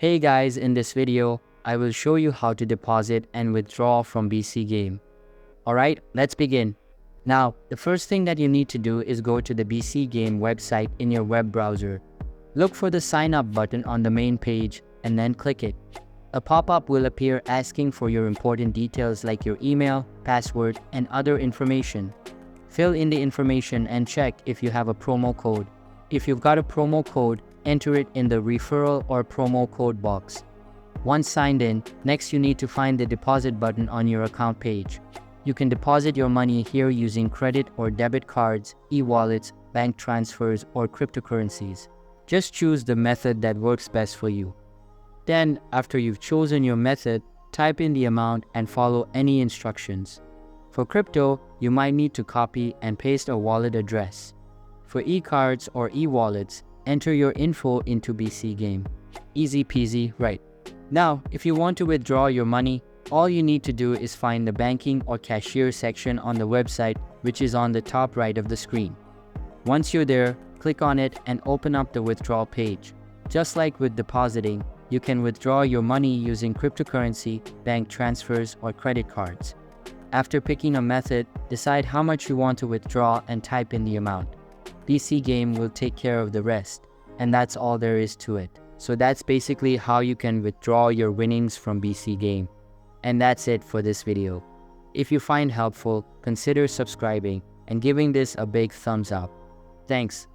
Hey guys, in this video, I will show you how to deposit and withdraw from BC.Game. Alright, let's begin. Now, the first thing that you need to do is go to the BC.Game website in your web browser. Look for the sign up button on the main page and then click it. A pop-up will appear asking for your important details like your email, password, and other information. Fill in the information and check if you have a promo code. If you've got a promo code, enter it in the referral or promo code box. Once signed in, next you need to find the deposit button on your account page. You can deposit your money here using credit or debit cards, e-wallets, bank transfers, or cryptocurrencies. Just choose the method that works best for you. Then, after you've chosen your method, type in the amount and follow any instructions. For crypto, you might need to copy and paste a wallet address. For e-cards or e-wallets, enter your info into BC.Game. Easy peasy, right? Now, if you want to withdraw your money, all you need to do is find the banking or cashier section on the website, which is on the top right of the screen. Once you're there, click on it and open up the withdrawal page. Just like with depositing, you can withdraw your money using cryptocurrency, bank transfers, or credit cards. After picking a method, decide how much you want to withdraw and type in the amount. BC.Game will take care of the rest, and that's all there is to it. So that's basically how you can withdraw your winnings from BC.Game. And that's it for this video. If you find helpful, consider subscribing and giving this a big thumbs up. Thanks.